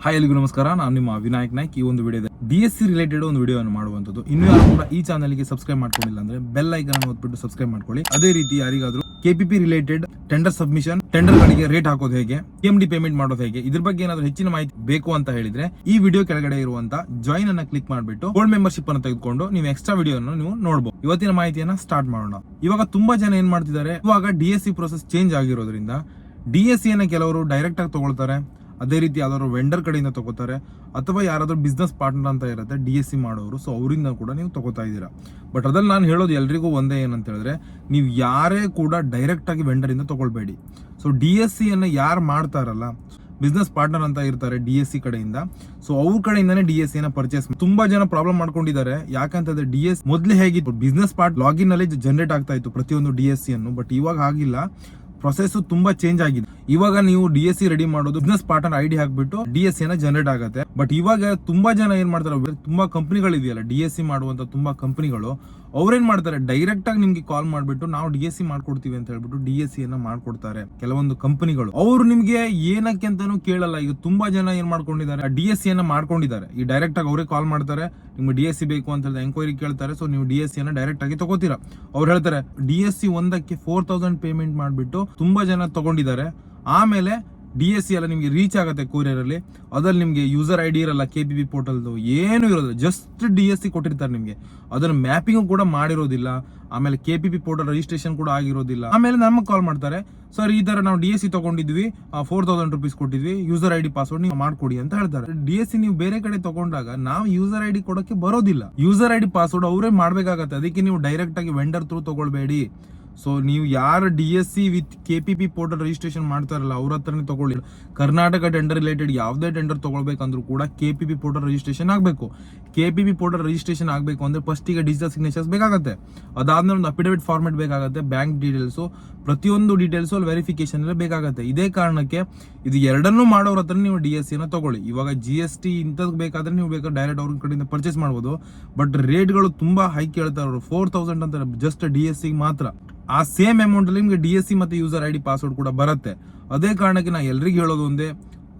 Hi ಎಲ್ಲಿಗೂ ನಮಸ್ಕಾರ. ನಾನು ನಿಮ್ಮ ವಿನಾಯಕ್ ನಾಯ್ಕ್. ಈ ಒಂದು ವಿಡಿಯೋದ DSC ರಿಲೇಟೆಡ್ ಒಂದು ವಿಡಿಯೋವನ್ನು ಮಾಡುವಂಥದ್ದು. ಇನ್ನೂ ಯಾರು ಕೂಡ ಈ ಚಾನಲ್ಗೆ ಸಬ್ಸ್ಕ್ರೈಬ್ ಮಾಡ್ಕೊಂಡಿಲ್ಲ ಅಂದ್ರೆ ಬೆಲ್ ಐಕಾನ್ ಒತ್ಬಿಟ್ಟು ಸಬ್ಸ್ಕ್ರೈಬ್ ಮಾಡ್ಕೊಳ್ಳಿ. ಅದೇ ರೀತಿ ಯಾರಿಗಾದ್ರೂ KPP related tender submission, tender ಗಳಿಗೆ ರೇಟ್ ಹಾಕೋದು ಹೇಗೆ, PMD ಪೇಮೆಂಟ್ ಮಾಡೋದು ಹೇಗೆ, ಇದ್ರ ಬಗ್ಗೆ ಏನಾದ್ರು ಹೆಚ್ಚಿನ ಮಾಹಿತಿ ಬೇಕು ಅಂತ ಹೇಳಿದ್ರೆ ಈ ವಿಡಿಯೋ ಕೆಳಗಡೆ ಇರುವಂತ ಜಾಯಿನ್ ಅನ್ನ ಕ್ಲಿಕ್ ಮಾಡಿಬಿಟ್ಟು ಗೋಲ್ಡ್ ಮೆಂಬರ್ಶಿಪ್ ಅನ್ನು ತೆಗೆದುಕೊಂಡು ನೀವು ಎಕ್ಸ್ಟ್ರಾ ವಿಡಿಯೋನ ನೀವು ನೋಡಬಹುದು. ಇವತ್ತಿನ ಮಾಹಿತಿಯನ್ನ ಸ್ಟಾರ್ಟ್ ಮಾಡೋಣ. ಇವಾಗ ತುಂಬಾ ಜನ ಏನ್ ಮಾಡ್ತಿದ್ದಾರೆ, ಇವಾಗ DSC ಪ್ರೋಸೆಸ್ ಚೇಂಜ್ ಆಗಿರೋದ್ರಿಂದ DSC ಅನ್ನ ಕೆಲವರು ಡೈರೆಕ್ಟ್ ಆಗಿ ತಗೊಳ್ತಾರೆ, ಅದೇ ರೀತಿ ಯಾವ್ದಾದ್ರು ವೆಂಡರ್ ಕಡೆಯಿಂದ ತಗೋತಾರೆ, ಅಥವಾ ಯಾರಾದ್ರೂ ಬಿಸ್ನೆಸ್ ಪಾರ್ಟ್ನರ್ ಅಂತ ಇರುತ್ತೆ DSC ಮಾಡೋರು, ಸೊ ಅವರಿಂದ ಕೂಡ ನೀವು ತಗೋತಾ ಇದ್ದೀರಾ. ಬಟ್ ಅದ್ರಲ್ಲಿ ನಾನು ಹೇಳೋದು ಎಲ್ರಿಗೂ ಒಂದೇ ಏನಂತ ಹೇಳಿದ್ರೆ, ನೀವು ಯಾರೇ ಕೂಡ ಡೈರೆಕ್ಟ್ ಆಗಿ ವೆಂಡರ್ ಇಂದ ತಗೊಳ್ಬೇಡಿ. ಸೊ DSC ಅನ್ನ ಯಾರು ಮಾಡ್ತಾರಲ್ಲ, ಬಿಸ್ನೆಸ್ ಪಾರ್ಟ್ನರ್ ಅಂತ ಇರ್ತಾರೆ DSC ಕಡೆಯಿಂದ, ಸೊ ಅವ್ರ ಕಡೆಯಿಂದಾನೇ DSC ನ ಪರ್ಚೇಸ್. ತುಂಬಾ ಜನ ಪ್ರಾಬ್ಲಮ್ ಮಾಡ್ಕೊಂಡಿದ್ದಾರೆ. ಯಾಕಂತಂದ್ರೆ DSC ಮೊದ್ಲೇ ಹೇಗಿತ್ತು, ಬಿಸ್ನೆಸ್ ಪಾರ್ಟ್ ಲಾಗಿನ್ ನಲ್ಲಿ ಜನರೇಟ್ ಆಗ್ತಾ ಇತ್ತು ಪ್ರತಿಯೊಂದು DSC ಅನ್ನು. ಬಟ್ ಇವಾಗ ಆಗಿಲ್ಲ, ಪ್ರೊಸೆಸ್ ತುಂಬಾ ಚೇಂಜ್ ಆಗಿದೆ. ಇವಾಗ ನೀವು DSC ರೆಡಿ ಮಾಡೋದು ಬಿಸ್ನೆಸ್ ಪಾರ್ಟ್ನರ್ ID ಹಾಕ್ಬಿಟ್ಟು DSC ನ ಜನರೇಟ್ ಆಗುತ್ತೆ. ಬಟ್ ಇವಾಗ ತುಂಬಾ ಜನ ಏನ್ ಮಾಡ್ತಾರೆ, ತುಂಬಾ ಕಂಪನಿಗಳು ಇದೆಯಲ್ಲ DSC ಮಾಡುವಂತ ತುಂಬಾ ಕಂಪನಿಗಳು, ಅವ್ರೇನ್ ಮಾಡ್ತಾರೆ, ಡೈರೆಕ್ಟ್ ಆಗಿ ನಿಮ್ಗೆ ಕಾಲ್ ಮಾಡ್ಬಿಟ್ಟು ನಾವು DSC ಮಾಡ್ಕೊಡ್ತೀವಿ ಅಂತ ಹೇಳ್ಬಿಟ್ಟು DSC ಅನ್ನ ಮಾಡ್ಕೊಡ್ತಾರೆ ಕೆಲವೊಂದು ಕಂಪನಿಗಳು. ಅವ್ರು ನಿಮ್ಗೆ ಏನಕ್ಕೆ ಅಂತಾನು ಕೇಳಲ್ಲ. ಈಗ ತುಂಬಾ ಜನ ಏನ್ ಮಾಡ್ಕೊಂಡಿದ್ದಾರೆ, DSC ಅನ್ನ ಮಾಡ್ಕೊಂಡಿದ್ದಾರೆ. ಈ ಡೈರೆಕ್ಟ್ ಆಗಿ ಅವರೇ ಕಾಲ್ ಮಾಡ್ತಾರೆ, ನಿಮ್ಗೆ DSC ಬೇಕು ಅಂತ ಹೇಳಿದ್ರೆ ಎಂಕ್ವೈರಿ ಕೇಳ್ತಾರೆ. ಸೊ ನೀವು DSC ಅನ್ನ ಡೈರೆಕ್ಟ್ ಆಗಿ ತಗೋತೀರಾ. ಅವ್ರು ಹೇಳ್ತಾರೆ DSC ಒಂದಕ್ಕೆ 4000 ಪೇಮೆಂಟ್ ಮಾಡ್ಬಿಟ್ಟು ತುಂಬಾ ಜನ ತಗೊಂಡಿದ್ದಾರೆ. ಆಮೇಲೆ DSC ಎಲ್ಲ ನಿಮ್ಗೆ ರೀಚ್ ಆಗುತ್ತೆ ಕೊರಿಯರ್ ಅಲ್ಲಿ. ಅದ್ರಲ್ಲಿ ನಿಮ್ಗೆ ಯೂಸರ್ ID ಇರಲ್ಲ, KPP ಪೋರ್ಟಲ್ದು ಏನು ಇರೋದಿಲ್ಲ, ಜಸ್ಟ್ DSC ಕೊಟ್ಟಿರ್ತಾರೆ ನಿಮ್ಗೆ. ಅದನ್ನ ಮ್ಯಾಪಿಂಗ್ ಕೂಡ ಮಾಡಿರೋದಿಲ್ಲ, ಆಮೇಲೆ KPP ಪೋರ್ಟಲ್ ರಿಜಿಸ್ಟ್ರೇಷನ್ ಕೂಡ ಆಗಿರೋದಿಲ್ಲ. ಆಮೇಲೆ ನಮಗೆ ಕಾಲ್ ಮಾಡ್ತಾರೆ, ಸರ್ ಈ ತರ ನಾವು DSC ತಗೊಂಡಿದ್ವಿ, 4000 ರುಪೀಸ್ ಕೊಟ್ಟಿದ್ವಿ, ಯೂಸರ್ ID ಪಾಸ್ವರ್ಡ್ ನೀವು ಮಾಡ್ಕೊಡಿ ಅಂತ ಹೇಳ್ತಾರೆ. DSC ನೀವು ಬೇರೆ ಕಡೆ ತಗೊಂಡಾಗ ನಾವು ಯೂಸರ್ ID ಕೊಡಕ್ಕೆ ಬರೋದಿಲ್ಲ, ಯೂಸರ್ ID ಪಾಸ್ವರ್ಡ್ ಅವರೇ ಮಾಡ್ಬೇಕಾಗತ್ತೆ. ಅದಕ್ಕೆ ನೀವು ಡೈರೆಕ್ಟ್ ಆಗಿ ವೆಂಡರ್ ಥ್ರೂ ತಗೊಳ್ಬೇಡಿ. ಸೊ ನೀವು ಯಾರು DSC with KPP portal registration ಮಾಡ್ತಾರಲ್ಲ ಅವ್ರ ಹತ್ರನೇ ತಗೊಳ್ಳಿ. ಕರ್ನಾಟಕ ಟೆಂಡರ್ ರಿಲೇಟೆಡ್ ಯಾವುದೇ ಟೆಂಡರ್ ತಗೊಳ್ಬೇಕಂದ್ರೂ ಕೂಡ KPP ಪೋರ್ಟಲ್ ರಿಜಿಸ್ಟ್ರೇಷನ್ ಆಗಬೇಕು. KPP ಪೋರ್ಟಲ್ ರಿಜಿಸ್ಟ್ರೇಷನ್ ಆಗಬೇಕು ಅಂದ್ರೆ ಫಸ್ಟ್ ಈಗ ಡಿಜಿಟಲ್ ಸಿಗ್ನೇಚರ್ಸ್ ಬೇಕಾಗುತ್ತೆ, ಅದಾದ್ಮೇಲೆ ಒಂದು ಅಫಿಡವಿಟ್ ಫಾರ್ಮೆಟ್ ಬೇಕಾಗುತ್ತೆ, ಬ್ಯಾಂಕ್ ಡೀಟೇಲ್ಸ್, ಪ್ರತಿಯೊಂದು ಡೀಟೇಲ್ಸ್ ಅಲ್ಲಿ ವೆರಿಫಿಕೇಶನ್ ಎಲ್ಲ ಬೇಕಾಗುತ್ತೆ. ಇದೇ ಕಾರಣಕ್ಕೆ ಇದು ಎರಡನ್ನೂ ಮಾಡೋರ ಹತ್ರ ನೀವು DSC ನ ತಗೊಳ್ಳಿ. ಇವಾಗ GST ಇಂಥದ್ದು ಬೇಕಾದ್ರೆ ನೀವು ಬೇಕಾದ್ರೆ ಡೈರೆಕ್ಟ್ ಅವ್ರ ಕಡೆಯಿಂದ ಪರ್ಚೇಸ್ ಮಾಡ್ಬೋದು. ಬಟ್ ರೇಟ್ಗಳು ತುಂಬಾ ಹೈ ಕೇಳ್ತಾರೆ ಅವರು, 4000 ಅಂತಾರೆ ಜಸ್ಟ್ DSC ಮಾತ್ರ. ಆ ಸೇಮ್ ಅಮೌಂಟ್ ಅಲ್ಲಿ ನಿಮ್ಗೆ DSC ಮತ್ತೆ ಯೂಸರ್ ID ಪಾಸ್ವರ್ಡ್ ಕೂಡ ಬರುತ್ತೆ. ಅದೇ ಕಾರಣಕ್ಕೆ ನಾ ಎಲ್ರಿಗೂ ಹೇಳೋದು ಒಂದೇ,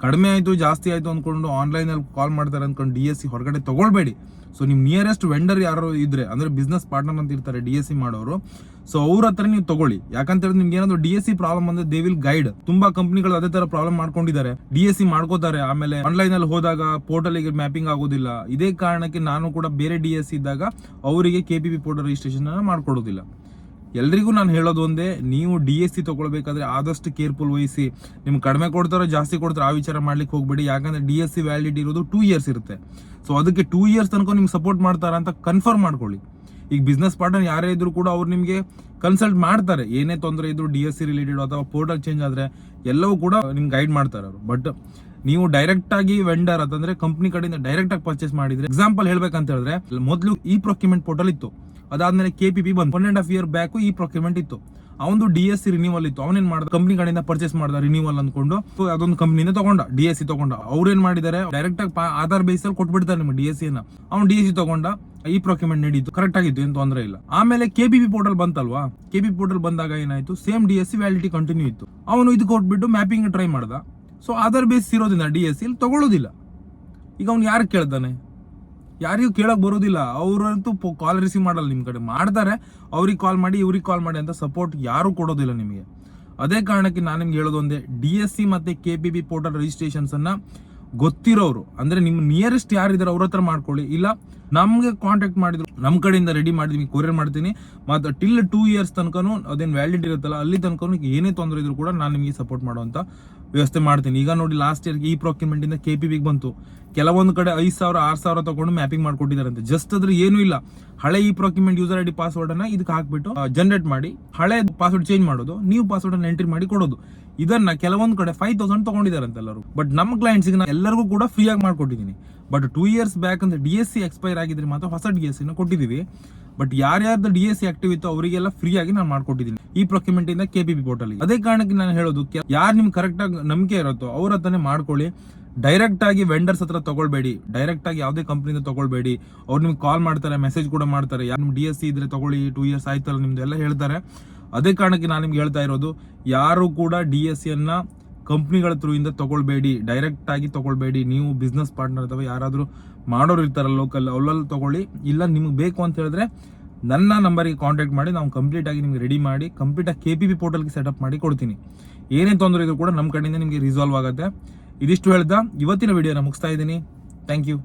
ಕಡಿಮೆ ಆಯ್ತು ಜಾಸ್ತಿ ಆಯ್ತು ಅಂದ್ಕೊಂಡು ಆನ್ಲೈನ್ ಅಲ್ಲಿ ಕಾಲ್ ಮಾಡ್ತಾರೆ ಅಂದ್ಕೊಂಡು DSC ಹೊರಗಡೆ ತಗೊಳ್ಬೇಡಿ. ಸೊ ನಿಮ್ ನಿಯರೆಸ್ಟ್ ವೆಂಡರ್ ಯಾರು ಇದ್ರೆ, ಅಂದ್ರೆ ಬಿಸ್ನೆಸ್ ಪಾರ್ಟ್ನರ್ ಅಂತ ಇರ್ತಾರೆ DSC ಮಾಡೋರು, ಸೊ ಅವ್ರ ಹತ್ರ ನೀವು ತಗೊಳ್ಳಿ. ಯಾಕಂತ ಹೇಳಿದ್ರೆ ನಿಮ್ಗೆ ಏನಾದ್ರು DSC ಪ್ರಾಬ್ಲಮ್ ಅಂದ್ರೆ ದೇ ವಿಲ್ ಗೈಡ್. ತುಂಬಾ ಕಂಪನಿಗಳು ಅದೇ ತರ ಪ್ರಾಬ್ಲಮ್ ಮಾಡ್ಕೊಂಡಿದ್ದಾರೆ, DSC ಮಾಡ್ಕೋತಾರೆ, ಆಮೇಲೆ ಆನ್ಲೈನ್ ಅಲ್ಲಿ ಹೋದಾಗ ಪೋರ್ಟಲ್ ಗೆ ಮ್ಯಾಪಿಂಗ್ ಆಗೋದಿಲ್ಲ. ಇದೇ ಕಾರಣಕ್ಕೆ ನಾನು ಕೂಡ ಬೇರೆ DSC ಇದ್ದಾಗ ಅವರಿಗೆ KPP ಪೋರ್ಟಲ್ ರಿಜಿಸ್ಟ್ರೇಷನ್ ಮಾಡ್ಕೊಡೋದಿಲ್ಲ. ಎಲ್ರಿಗೂ ನಾನು ಹೇಳೋದು ಒಂದೇ, ನೀವು DSC ತಗೊಳ್ಬೇಕಾದ್ರೆ ಆದಷ್ಟು ಕೇರ್ಫುಲ್ ವಹಿಸಿ. ನಿಮ್ಗೆ ಕಡಿಮೆ ಕೊಡ್ತಾರೋ ಜಾಸ್ತಿ ಕೊಡ್ತಾರೋ ಆ ವಿಚಾರ ಮಾಡ್ಲಿಕ್ಕೆ ಹೋಗ್ಬೇಡಿ. ಯಾಕಂದ್ರೆ DSC ವ್ಯಾಲಿಡಿಟಿ ಇರೋದು 2 ಇಯರ್ಸ್ ಇರುತ್ತೆ. ಸೊ ಅದಕ್ಕೆ 2 ಇಯರ್ಸ್ ತನಕ ನಿಮ್ಗೆ ಸಪೋರ್ಟ್ ಮಾಡ್ತಾರ ಅಂತ ಕನ್ಫರ್ಮ್ ಮಾಡ್ಕೊಳ್ಳಿ. ಈಗ ಬಿಸ್ನೆಸ್ ಪಾರ್ಟ್ನರ್ ಯಾರೇ ಇದ್ರು ಕೂಡ ಅವ್ರು ನಿಮ್ಗೆ ಕನ್ಸಲ್ಟ್ ಮಾಡ್ತಾರೆ, ಏನೇ ತೊಂದರೆ ಇದ್ರು DSC ರಿಲೇಟೆಡ್ ಅಥವಾ ಪೋರ್ಟಲ್ ಚೇಂಜ್ ಆದ್ರೆ ಎಲ್ಲವೂ ಕೂಡ ನಿಮ್ಗೆ ಗೈಡ್ ಮಾಡ್ತಾರೆ ಅವರು. ಬಟ್ ನೀವು ಡೈರೆಕ್ಟ್ ಆಗಿ ವೆಂಡರ್ ಅಂತಂದ್ರೆ ಕಂಪ್ನಿ ಕಡೆಯಿಂದ ಡೈರೆಕ್ಟ್ ಆಗಿ ಪರ್ಚೇಸ್ ಮಾಡಿದ್ರೆ, ಎಕ್ಸಾಂಪಲ್ ಹೇಳ್ಬೇಕಂತ ಹೇಳಿದ್ರೆ, ಮೊದಲು ಈ ಪ್ರೊಕ್ಯೂರ್ಮೆಂಟ್ ಪೋರ್ಟಲ್ ಇತ್ತು, ಅದಾದ್ಮೇಲೆ KPP ಬಂದು 1.5 ಇಯರ್ ಬ್ಯಾಕ್ ಈ ಪ್ರೊಕ್ಯೂರ್ಮೆಂಟ್ ಇತ್ತು. ಅವನು DSC ರಿನ್ಯೂವಲ್ ಇತ್ತು. ಅವನೇನ್ ಮಾಡ್ದ, ಕಂಪ್ನಿ ಕಡೆಯಿಂದ ಪರ್ಚೇಸ್ ಮಾಡ್ದ ರಿನ್ಯೂವಲ್ ಅಂದ್ಕೊಂಡು ಅದೊಂದು ಕಂಪ್ನಿನ ತಗೊಂಡ, DSC ತಗೊಂಡ. ಅವ್ರೇನ್ ಮಾಡಿದ್ದಾರೆ, ಡೈರೆಕ್ಟ್ ಆಗಿ ಆಧಾರ್ ಬೇಸ್ ಅಲ್ಲಿ ಕೊಟ್ಬಿಡ್ತಾರೆ ನಿಮ್ಗೆ DSC ನ. ಅವ್ನು DSC ತಗೊಂಡ, ಈ ಪ್ರೊಕ್ಯೂರ್ಮೆಂಟ್ ನಡೀತು, ಕರೆಕ್ಟ್ ಆಗಿತ್ತು, ಏನ್ ತೊಂದರೆ ಇಲ್ಲ. ಆಮೇಲೆ KPP ಪೋರ್ಟಲ್ ಬಂತಲ್ವಾ, KPP ಪೋರ್ಟಲ್ ಬಂದಾಗ ಏನಾಯ್ತು, ಸೇಮ್ DSC ವ್ಯಾಲಿಡಿಟಿ ಕಂಟಿನ್ಯೂ ಇತ್ತು. ಅವನು ಇದು ಕೊಟ್ಬಿಟ್ಟು ಮ್ಯಾಪಿಂಗ್ ಟ್ರೈ ಮಾಡ್ದ. ಸೊ ಆಧಾರ್ ಬೇಸ್ ಇರೋದ್ರಿಂದ DSC ಇಲ್ಲಿ ತಗೊಳ್ಳೋದಿಲ್ಲ. ಈಗ ಅವ್ನು ಯಾರು ಕೇಳ್ತಾನೆ, ಯಾರಿಗೂ ಕೇಳಕ್ ಬರೋದಿಲ್ಲ. ಅವ್ರಂತೂ ಕಾಲ್ ರಿಸೀವ್ ಮಾಡಲ್ಲ. ನಿಮ್ ಕಡೆ ಮಾಡ್ತಾರೆ, ಅವ್ರಿಗೆ ಕಾಲ್ ಮಾಡಿ ಇವ್ರಿಗೆ ಕಾಲ್ ಮಾಡಿ ಅಂತ ಸಪೋರ್ಟ್ ಯಾರು ಕೊಡೋದಿಲ್ಲ ನಿಮಗೆ. ಅದೇ ಕಾರಣಕ್ಕೆ ನಾನು ನಿಮ್ಗೆ ಹೇಳೋದು ಒಂದೇ, DSC ಮತ್ತೆ KPP ಪೋರ್ಟಲ್ ರಿಜಿಸ್ಟ್ರೇಷನ್ಸ್ ಅನ್ನ ಗೊತ್ತಿರೋರು, ಅಂದ್ರೆ ನಿಮ್ ನಿಯರೆಸ್ಟ್ ಯಾರಿದಾರೆ ಅವ್ರ ಹತ್ರ ಮಾಡ್ಕೊಳ್ಳಿ. ಇಲ್ಲ ನಮ್ಗೆ ಕಾಂಟ್ಯಾಕ್ಟ್ ಮಾಡಿದ್ರು, ನಮ್ ಕಡೆಯಿಂದ ರೆಡಿ ಮಾಡಿದ್ವಿ, ಕೊರಿಯರ್ ಮಾಡ್ತೀನಿ, ಮತ್ತೆ ಟಿಲ್ 2 ಇಯರ್ಸ್ ತನಕನು ಅದೇನ್ ವ್ಯಾಲಿಡಿಟಿ ಇರುತ್ತಲ್ಲ ಅಲ್ಲಿ ತನಕನು ಏನೇ ತೊಂದರೆ ಇದ್ರು ಕೂಡ ನಾನು ನಿಮಗೆ ಸಪೋರ್ಟ್ ಮಾಡುವಂತ ವ್ಯವಸ್ಥೆ ಮಾಡ್ತೀನಿ. ಈಗ ನೋಡಿ, ಲಾಸ್ಟ್ ಇಯರ್ ಈ ಪ್ರೊಕ್ಯೂರ್ಮೆಂಟ್ ಇಂದ KPP ಬಂತು. ಕೆಲವೊಂದು ಕಡೆ 5,000 6,000 ತಗೊಂಡು ಮ್ಯಾಪಿಂಗ್ ಮಾಡ್ಕೊಟ್ಟಿದಾರಂತೆ. ಜಸ್ಟ್ ಅದ್ರ ಏನು ಇಲ್ಲ, ಹಳೆ ಈ ಪ್ರೊಕ್ಯೂರ್ಮೆಂಟ್ ಯೂಸರ್ ID ಪಾಸ್ವರ್ಡ್ ಅನ್ನ ಇದಕ್ಕೆ ಹಾಕ್ಬಿಟ್ಟು ಜನರೇಟ್ ಮಾಡಿ, ಹಳೆ ಪಾಸ್ವರ್ಡ್ ಚೇಂಜ್ ಮಾಡೋದು, ನೀವು ಪಾಸ್ವರ್ಡ್ ಅನ್ನ ಎಂಟ್ರಿ ಮಾಡಿ ಕೊಡೋದು. ಇದನ್ನ ಕೆಲವೊಂದು ಕಡೆ 5,000 ತಗೊಂಡಿದಾರಂತೆ ಎಲ್ಲರೂ. ಬಟ್ ನಮ್ಮ ಕ್ಲೈಂಟ್ಸ್ ಗೆ ಎಲ್ಲರಿಗೂ ಕೂಡ ಫ್ರೀ ಆಗಿ ಮಾಡ್ಕೊಟ್ಟಿದ್ದೀನಿ. ಬಟ್ 2 ಇಯರ್ಸ್ ಬ್ಯಾಕ್ ಅಂತ DSC ಎಕ್ಸ್ಪೈರ್ ಆಗಿದ್ರೆ ಮಾತ್ರ ಹೊಸ DSC ನ ಕೊಟ್ಟಿದೀವಿ. ಬಟ್ ಯಾರ್ಯಾರ್ದು DSC ಆಕ್ಟಿವ್ ಇತ್ತು ಅವರಿಗೆಲ್ಲ ಫ್ರೀ ಆಗಿ ನಾನು ಮಾಡ್ಕೊಟ್ಟಿದ್ದೀನಿ ಈ ಪ್ರೊಕ್ಯೂರ್ಮೆಂಟ್ ಇಂದ KPP ಪೋರ್ಟಲ್. ಅದೇ ಕಾರಣಕ್ಕೆ ನಾನು ಹೇಳೋದು, ಯಾರು ನಿಮ್ಗೆ ಕರೆಕ್ಟ್ ಆಗಿ ನಂಬಿಕೆ ಇರುತ್ತೋ ಅವ್ರ ಹತ್ರನೇ ಮಾಡ್ಕೊಳ್ಳಿ. ಡೈರೆಕ್ಟ್ ಆಗಿ ವೆಂಡರ್ಸ್ ಹತ್ರ ತಗೊಳ್ಬೇಡಿ, ಡೈರೆಕ್ಟ್ ಆಗಿ ಯಾವುದೇ ಕಂಪ್ನಿಯಿಂದ ತಗೊಳ್ಬೇಡಿ. ಅವ್ರು ನಿಮ್ಗೆ ಕಾಲ್ ಮಾಡ್ತಾರೆ, ಮೆಸೇಜ್ ಕೂಡ ಮಾಡ್ತಾರೆ, ಯಾರು ನಿಮ್ DSC ಇದ್ರೆ ತಗೊಳ್ಳಿ, 2 ಇಯರ್ಸ್ ಆಯ್ತಲ್ಲ ನಿಮ್ದು ಎಲ್ಲ ಹೇಳ್ತಾರೆ. ಅದೇ ಕಾರಣಕ್ಕೆ ನಾನು ನಿಮ್ಗೆ ಹೇಳ್ತಾ ಇರೋದು, ಯಾರು ಕೂಡ DSC ಅನ್ನ ಕಂಪ್ನಿಗಳ ಥ್ರೂ ಇಂದ ತಗೊಳ್ಬೇಡಿ, ಡೈರೆಕ್ಟ್ ಆಗಿ ತಗೊಳ್ಬೇಡಿ. ನೀವು ಬಿಸ್ನೆಸ್ ಪಾರ್ಟ್ನರ್ ಅಥವಾ ಯಾರಾದರೂ ಮಾಡೋರು ಇರ್ತಾರಲ್ಲ ಲೋಕಲ್, ಅವರಲ್ಲಿ ತಗೊಳ್ಳಿ. ಇಲ್ಲ ನಿಮ್ಗೆ ಬೇಕು ಅಂತ ಹೇಳಿದ್ರೆ ನನ್ನ ನಂಬರಿಗೆ ಕಾಂಟ್ಯಾಕ್ಟ್ ಮಾಡಿ, ನಾವು ಕಂಪ್ಲೀಟ್ ಆಗಿ ನಿಮ್ಗೆ ರೆಡಿ ಮಾಡಿ ಕಂಪ್ಲೀಟ್ ಆಗಿ KPP ಪೋರ್ಟಲ್ಗೆ ಸೆಟಪ್ ಮಾಡಿ ಕೊಡ್ತೀನಿ. ಏನೇ ತೊಂದರೆ ಇದ್ರೂ ಕೂಡ ನಮ್ಮ ಕಡೆಯಿಂದ ನಿಮಗೆ ರಿಸಾಲ್ವ್ ಆಗುತ್ತೆ. ಇದಿಷ್ಟು ಹೇಳ್ದ ಇವತ್ತಿನ ವಿಡಿಯೋನ ಮುಗಿಸ್ತಾ ಇದ್ದೀನಿ. Thank you.